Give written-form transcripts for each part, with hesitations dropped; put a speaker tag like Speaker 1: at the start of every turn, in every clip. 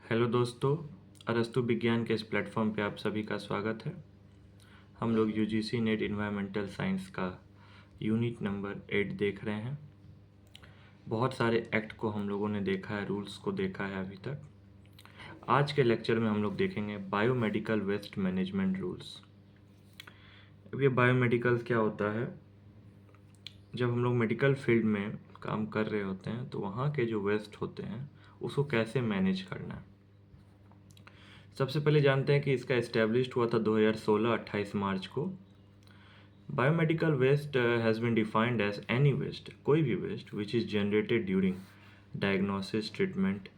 Speaker 1: Hello दोस्तों, अरस्तु विज्ञान के इस प्लेटफॉर्म पे आप सभी का स्वागत है। हम लोग यूजीसी नेट इन्वायरमेंटल साइंस का यूनिट नंबर 8 देख रहे हैं। बहुत सारे एक्ट को हम लोगों ने देखा है, रूल्स को देखा है अभी तक। आज के लेक्चर में हम लोग देखेंगे बायोमेडिकल वेस्ट मैनेजमेंट रूल्स। अब ये बायोमेडिकल क्या होता है? जब हम लोग मेडिकल फील्ड में काम कर रहे होते हैं तो वहाँ के जो वेस्ट होते हैं उसको कैसे मैनेज करना है। सबसे पहले जानते हैं कि इसका इस्टेब्लिश्ड हुआ था 2016 28 मार्च को। Biomedical waste has been defined as any waste, कोई भी waste which is generated during diagnosis, treatment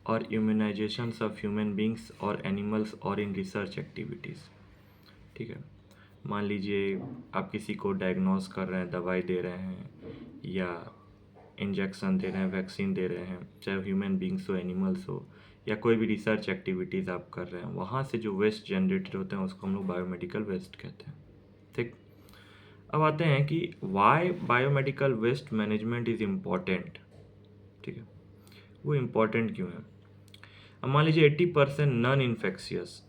Speaker 1: और इम्यूनाइजेशन ऑफ ह्यूमन बींग्स और एनिमल्स और इन रिसर्च एक्टिविटीज़। ठीक है, मान लीजिए आप किसी को डायग्नोस कर रहे हैं, दवाई दे रहे हैं या इंजेक्शन दे रहे हैं, वैक्सीन दे रहे हैं, चाहे ह्यूमन बींग्स हो, एनिमल्स हो, या कोई भी रिसर्च एक्टिविटीज़ आप कर रहे हैं, वहाँ से जो वेस्ट जनरेटेड होते हैं उसको हम लोग बायोमेडिकल वेस्ट कहते हैं। ठीक, अब आते हैं कि why biomedical waste management is important. ठीक है, वो इम्पॉर्टेंट क्यों है? अब मान लीजिए 80% non infectious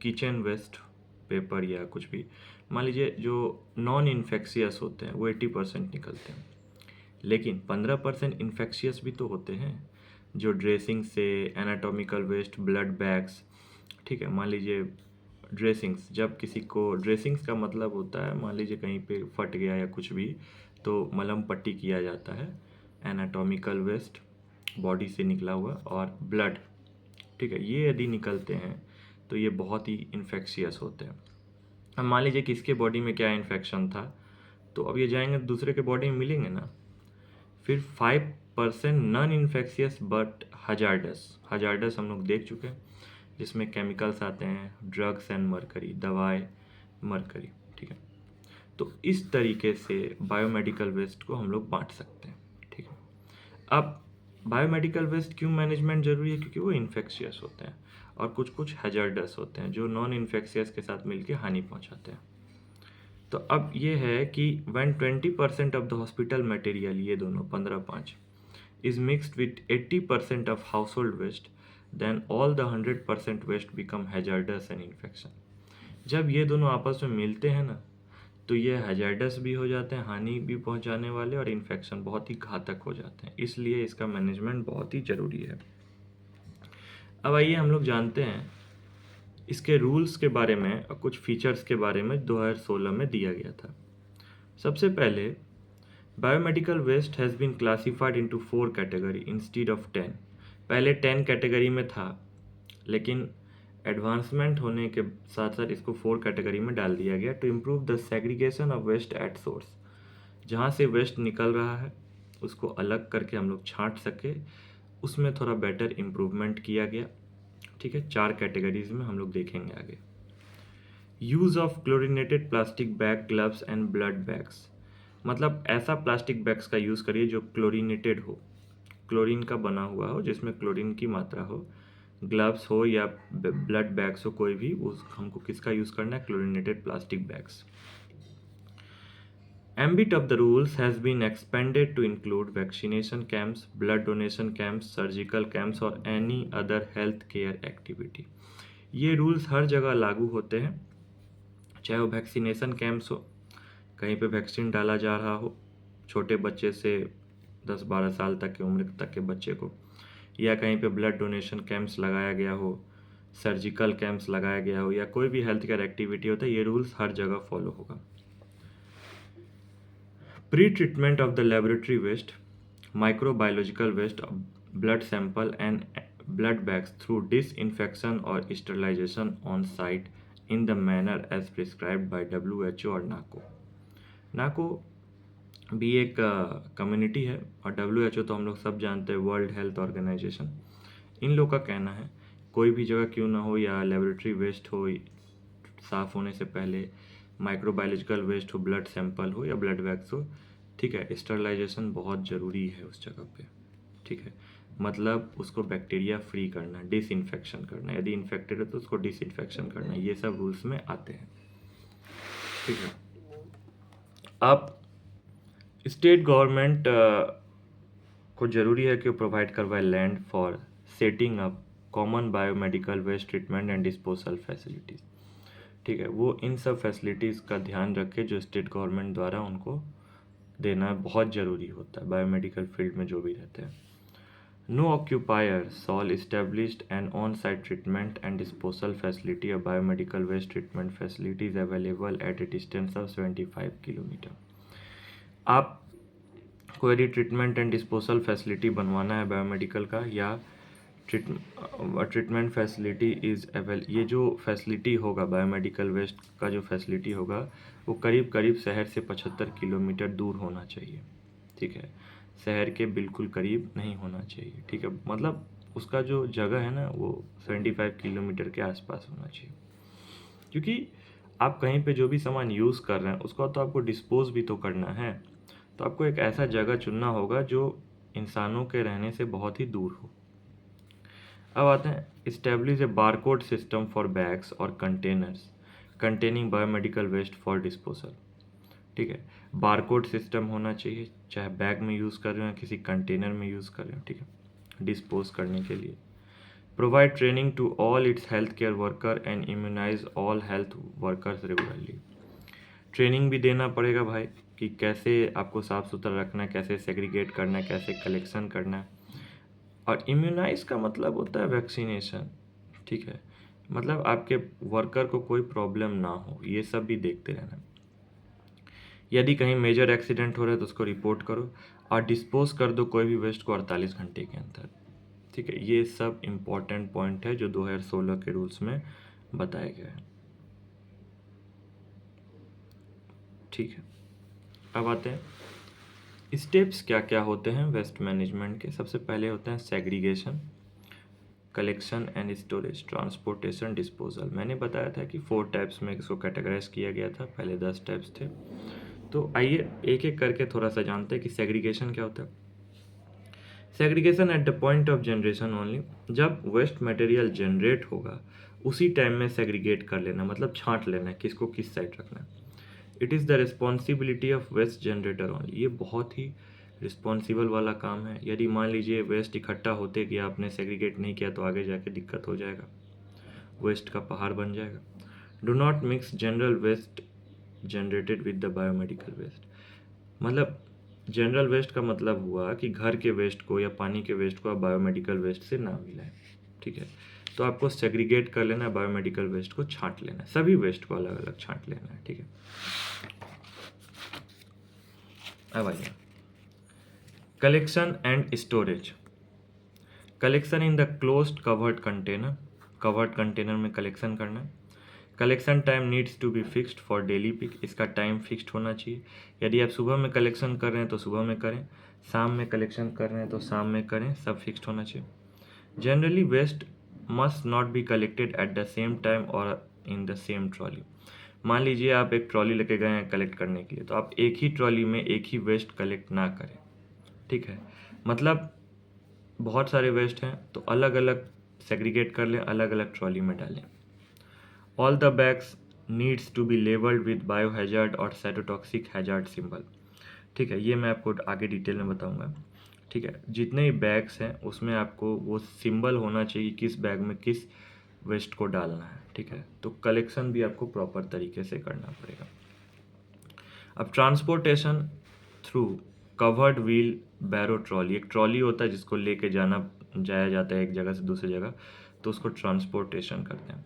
Speaker 1: kitchen waste, paper या कुछ भी, मान लीजिए जो नॉन इन्फेक्शियस होते हैं वो 80% निकलते हैं, लेकिन 15% इन्फेक्शियस भी तो होते हैं, जो ड्रेसिंग से, एनाटॉमिकल वेस्ट, ब्लड बैग्स। ठीक है, मान लीजिए ड्रेसिंग्स, जब किसी को, ड्रेसिंग्स का मतलब होता है मान लीजिए कहीं पे फट गया या कुछ भी तो मलहम पट्टी किया जाता है। एनाटॉमिकल वेस्ट, बॉडी से निकला हुआ, और ब्लड। ठीक है, ये यदि निकलते हैं तो ये बहुत ही इन्फेक्शियस होते हैं। अब मान लीजिए किसके बॉडी में क्या इन्फेक्शन था, तो अब ये जाएंगे दूसरे के बॉडी में मिलेंगे ना। फिर 5% नॉन इन्फेक्शियस बट हजार्डस हम लोग देख चुके हैं, जिसमें केमिकल्स आते हैं, ड्रग्स एंड मरकरी, दवाएं, मरकरी। ठीक है, तो इस तरीके से बायोमेडिकल वेस्ट को हम लोग बांट सकते हैं। ठीक है, अब बायोमेडिकल वेस्ट क्यों मैनेजमेंट जरूरी है? क्योंकि वो इन्फेक्शियस होते हैं और कुछ कुछ हैजर्डस होते हैं जो नॉन इन्फेक्शियस के साथ मिलकर हानि पहुंचाते हैं। तो अब ये है कि when 20% of the hospital material, ये दोनों 15-5 is mixed with 80% of household waste, then all the 100% waste become hazardous and infection। जब ये दोनों आपस में मिलते हैं ना तो ये हैजर्डस भी हो जाते हैं, हानि भी पहुंचाने वाले, और इन्फेक्शन बहुत ही घातक हो जाते हैं। इसलिए इसका मैनेजमेंट बहुत ही ज़रूरी है। अब आइए हम लोग जानते हैं इसके रूल्स के बारे में और कुछ फीचर्स के बारे में 2016 में दिया गया था। सबसे पहले, biomedical waste has been classified into 4 category instead of 10। पहले 10 कैटेगरी में था, लेकिन एडवांसमेंट होने के साथ साथ इसको 4 कैटेगरी में डाल दिया गया to improve the segregation of waste at source. जहाँ से वेस्ट निकल रहा है उसको अलग करके हम लोग छांट सके, उसमें थोड़ा बेटर इम्प्रूवमेंट किया गया। ठीक है, 4 कैटेगरीज में हम लोग देखेंगे आगे। Use of chlorinated plastic bag, gloves and blood bags, मतलब ऐसा प्लास्टिक बैग्स का यूज़ करिए जो क्लोरीनेटेड हो, क्लोरीन का बना हुआ हो, जिसमें क्लोरीन की मात्रा हो। ग्लव्स हो या ब्लड बैग्स हो, कोई भी, उस हमको किसका यूज़ करना है? Chlorinated plastic bags. Ambit of the rules has been expanded to include vaccination camps, blood donation camps, surgical camps और any other health care activity। ये रूल्स हर जगह लागू होते हैं, चाहे वो वैक्सीनेशन कैंप्स हो, कहीं पे वैक्सीन डाला जा रहा हो छोटे बच्चे से 10-12 साल तक की उम्र तक के बच्चे को, या कहीं पे ब्लड डोनेशन कैंप्स लगाया गया हो, सर्जिकल कैंप्स लगाया गया हो, या कोई भी हेल्थ केयर एक्टिविटी होता है, ये रूल्स हर जगह फॉलो होगा। Pre treatment of the laboratory waste, microbiological waste, blood sample and blood bags through disinfection और sterilization on site in the manner as prescribed by WHO और नाको। नाको भी एक कम्युनिटी है, और WHO तो हम लोग सब जानते हैं, वर्ल्ड हेल्थ ऑर्गेनाइजेशन। इन लोग का कहना है कोई भी जगह क्यों ना हो, या लेबोरेटरी वेस्ट हो साफ़ होने से पहले, माइक्रोबायोलॉजिकल वेस्ट हो, ब्लड सैंपल हो या ब्लड बैग्स हो, ठीक है, स्टरलाइजेशन बहुत ज़रूरी है उस जगह पे। ठीक है, मतलब उसको बैक्टीरिया फ्री करना, डिसइंफेक्शन करना, यदि इन्फेक्टेड है तो उसको डिसइंफेक्शन करना, ये सब रूल्स में आते हैं। ठीक है, अब स्टेट गवर्नमेंट को ज़रूरी है कि वो प्रोवाइड करवाए land for setting up common biomedical waste treatment and disposal facilities. ठीक है, वो इन सब फैसिलिटीज़ का ध्यान रखे जो स्टेट गवर्नमेंट द्वारा उनको देना बहुत ज़रूरी होता है बायोमेडिकल फील्ड में जो भी रहते हैं। No occupier shall established an on site treatment and disposal facility और biomedical waste treatment facilities available at a distance of 75 kilometre. आप कोई भी ट्रीटमेंट एंड डिस्पोजल फैसिलिटी बनवाना है बायोमेडिकल का या ट्रीटमेंट फैसिलिटी ये जो फैसिलिटी होगा बायोमेडिकल वेस्ट का जो फैसिलिटी होगा वो करीब करीब शहर से 75 किलोमीटर दूर होना चाहिए। ठीक है, शहर के बिल्कुल करीब नहीं होना चाहिए। ठीक है, मतलब उसका जो जगह है ना वो 75 किलोमीटर के आसपास होना चाहिए, क्योंकि आप कहीं पे जो भी सामान यूज़ कर रहे हैं उसका तो आपको डिस्पोज भी तो करना है। तो आपको एक ऐसा जगह चुनना होगा जो इंसानों के रहने से बहुत ही दूर हो। अब आते हैं, establish a barcode system for bags और containers containing biomedical waste for disposal. ठीक है, बारकोड सिस्टम होना चाहिए, चाहे बैग में यूज़ कर रहे हो किसी कंटेनर में यूज़ कर रहे हो। ठीक है, डिस्पोज करने के लिए। Provide training to all its health care worker and immunise all health workers regularly. Training भी देना पड़ेगा भाई कि कैसे आपको साफ़ सुथरा रखना है, कैसे सेग्रीगेट करना है, कैसे कलेक्शन करना है। और इम्यूनाइज का मतलब होता है वैक्सीनेशन। ठीक है, मतलब आपके वर्कर को कोई प्रॉब्लम ना हो, ये सब भी देखते रहना। यदि कहीं मेजर एक्सीडेंट हो रहा है तो उसको रिपोर्ट करो और डिस्पोज कर दो कोई भी वेस्ट को 48 घंटे के अंदर। ठीक है, ये सब इम्पॉर्टेंट पॉइंट है जो 2016 के रूल्स में बताए गए हैं। ठीक है, अब आते हैं स्टेप्स क्या क्या होते हैं वेस्ट मैनेजमेंट के। सबसे पहले होते हैं segregation, collection and storage, transportation, disposal. मैंने बताया था कि 4 टाइप्स में इसको कैटेगराइज किया गया था, पहले 10 टाइप्स थे। तो आइए एक एक करके थोड़ा सा जानते हैं कि सेग्रीगेशन क्या होता है। Segregation at the point of generation only, जब वेस्ट मटेरियल जनरेट होगा उसी टाइम में सेग्रीगेट कर लेना, मतलब छांट लेना है किसको किस साइड रखना है। It is the responsibility of waste generator only, ये बहुत ही रिस्पॉन्सिबल वाला काम है। यदि मान लीजिए वेस्ट इकट्ठा होते कि आपने सेग्रीगेट नहीं किया तो आगे जाके दिक्कत हो जाएगा, वेस्ट का पहाड़ बन जाएगा। Do not mix general waste generated with the biomedical waste, मतलब जनरल वेस्ट का मतलब हुआ कि घर के वेस्ट को या पानी के वेस्ट को आप बायोमेडिकल वेस्ट से ना मिलाएं। ठीक है, तो आपको सेग्रीगेट कर लेना है, बायोमेडिकल वेस्ट को छांट लेना है, सभी वेस्ट को अलग अलग छांट लेना है। ठीक है, अब आइए collection and storage. Collection in the closed covered container, covered container में कलेक्शन करना है। Collection time needs to be fixed for daily pick, इसका टाइम फिक्स्ड होना चाहिए। यदि आप सुबह में कलेक्शन कर रहे हैं तो सुबह में करें, शाम में कलेक्शन कर रहे हैं तो शाम में करें, सब फिक्स्ड होना चाहिए। Generally waste must not be collected at the same time और इन द सेम ट्रॉली। मान लीजिए आप एक ट्रॉली लेके गए हैं कलेक्ट करने के लिए, तो आप एक ही ट्रॉली में एक ही वेस्ट कलेक्ट ना करें। ठीक है, मतलब बहुत सारे वेस्ट हैं तो अलग अलग सेग्रीगेट कर लें, अलग अलग ट्रॉली में डालें। All the bags needs to be labelled with biohazard और साइटोटॉक्सिक हैजार्ड सिंबल। ठीक है, ये मैं आपको आगे डिटेल में बताऊंगा। ठीक है, जितने भी बैग्स हैं उसमें आपको वो सिंबल होना चाहिए किस बैग में किस वेस्ट को डालना है। ठीक है, तो कलेक्शन भी आपको प्रॉपर तरीके से करना पड़ेगा। अब ट्रांसपोर्टेशन थ्रू कवर्ड व्हील बैरो ट्रॉली, एक ट्रॉली होता है जिसको लेके जाया जाता है एक जगह से दूसरी जगह, तो उसको ट्रांसपोर्टेशन करते हैं।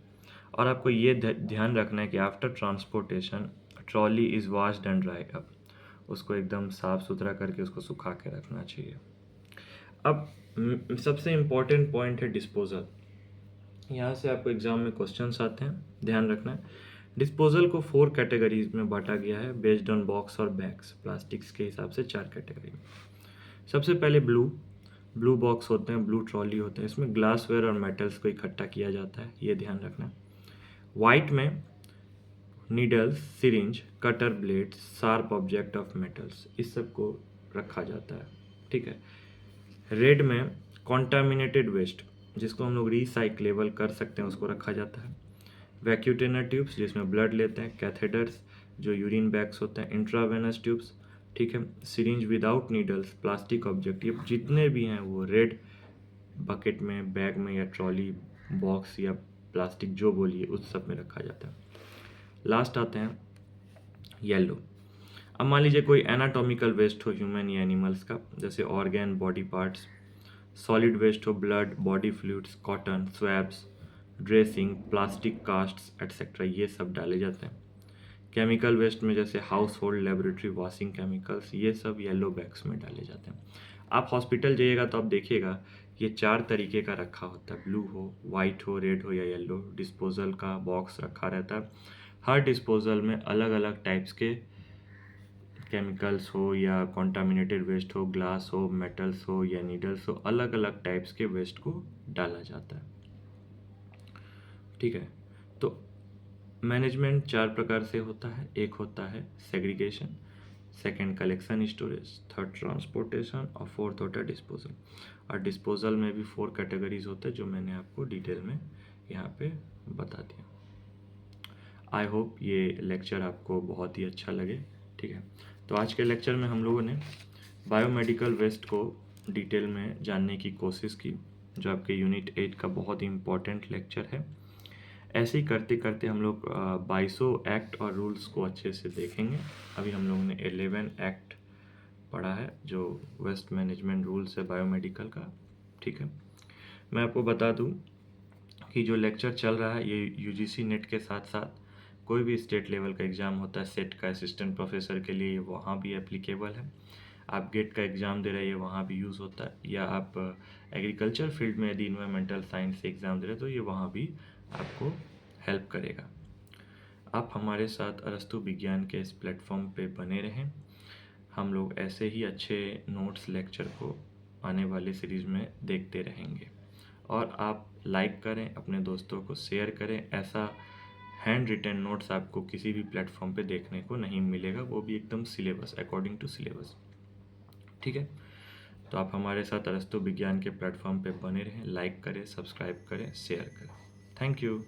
Speaker 1: और आपको ये ध्यान रखना है कि after transportation trolley is washed and dried up, उसको एकदम साफ़ सुथरा करके उसको सुखा के रखना चाहिए। अब सबसे इम्पॉर्टेंट पॉइंट है डिस्पोजल। यहाँ से आपको एग्जाम में क्वेश्चंस आते हैं, ध्यान रखना है। डिस्पोजल को 4 कैटेगरीज में बांटा गया है बेस्ड ऑन बॉक्स और बैग्स, प्लास्टिक्स के हिसाब से 4 कैटेगरी। सबसे पहले ब्लू बॉक्स होते हैं, ब्लू ट्रॉली होते हैं, इसमें ग्लासवेयर और मेटल्स को इकट्ठा किया जाता है, ये ध्यान रखना है। वाइट में needles, syringe, cutter blade, sharp object of metals, इस सब को रखा जाता है। ठीक है, रेड में कॉन्टामिनेटेड वेस्ट जिसको हम लोग रिसाइक्लेबल कर सकते हैं उसको रखा जाता है। वैक्यूटेनर ट्यूब्स जिसमें ब्लड लेते हैं, कैथेटर्स जो यूरिन बैग्स होते हैं, इंट्रावेनस ट्यूब्स। ठीक है, syringe without needles, plastic object, ये जितने भी हैं वो रेड बकेट में, बैग में या ट्रॉली, बॉक्स या प्लास्टिक जो बोलिए उस सब में रखा जाता है। लास्ट आते हैं येलो। अब मान लीजिए कोई एनाटॉमिकल वेस्ट हो ह्यूमन या एनिमल्स का, जैसे organ, body parts, solid waste हो, blood, body fluids, cotton, swabs, dressing, plastic casts etcetera, ये सब डाले जाते हैं। केमिकल वेस्ट में जैसे household, laboratory, washing chemicals, ये सब येलो बैग्स में डाले जाते हैं। आप हॉस्पिटल जाइएगा तो आप देखिएगा ये 4 तरीके का रखा होता है, ब्लू हो, वाइट हो, रेड हो या येलो। डिस्पोजल का बॉक्स रखा रहता है। हर डिस्पोजल में अलग अलग टाइप्स के केमिकल्स हो या कॉन्टामिनेटेड वेस्ट हो, ग्लास हो, मेटल्स हो या नीडल्स हो, अलग अलग टाइप्स के वेस्ट को डाला जाता है। ठीक है, तो मैनेजमेंट 4 प्रकार से होता है। एक होता है segregation, second collection storage, third transportation और फोर्थ होता है डिस्पोजल। और डिस्पोजल में भी 4 कैटेगरीज होते हैं जो मैंने आपको डिटेल में यहाँ पे बता दिया। आई होप ये लेक्चर आपको बहुत ही अच्छा लगे। ठीक है, तो आज के लेक्चर में हम लोगों ने बायोमेडिकल वेस्ट को डिटेल में जानने की कोशिश की, जो आपके यूनिट 8 का बहुत ही इम्पोर्टेंट लेक्चर है। ऐसे ही करते करते हम लोग 22 एक्ट और रूल्स को अच्छे से देखेंगे। अभी हम लोगों ने 11 एक्ट पढ़ा है जो वेस्ट मैनेजमेंट रूल्स है बायोमेडिकल का। ठीक है, मैं आपको बता दूं कि जो लेक्चर चल रहा है ये यूजीसी नेट के साथ साथ कोई भी स्टेट लेवल का एग्ज़ाम होता है सेट का असिस्टेंट प्रोफेसर के लिए, वहाँ भी एप्लीकेबल है। आप गेट का एग्ज़ाम दे रहे हैं वहाँ भी यूज़ होता है, या आप एग्रीकल्चर फील्ड में यदि इन्वायरमेंटल साइंस से एग्ज़ाम दे रहे हैं तो ये वहाँ भी आपको हेल्प करेगा। आप हमारे साथ अरस्तु विज्ञान के इस प्लेटफॉर्म पे बने रहें। हम लोग ऐसे ही अच्छे नोट्स लेक्चर को आने वाले सीरीज़ में देखते रहेंगे। और आप लाइक करें, अपने दोस्तों को शेयर करें। ऐसा हैंड रिटन नोट्स आपको किसी भी प्लेटफॉर्म पे देखने को नहीं मिलेगा, वो भी एकदम सिलेबस, अकॉर्डिंग टू सिलेबस। ठीक है, तो आप हमारे साथ अरस्तु विज्ञान के प्लेटफॉर्म पे बने रहें। लाइक करें, सब्सक्राइब करें, शेयर करें। Thank you.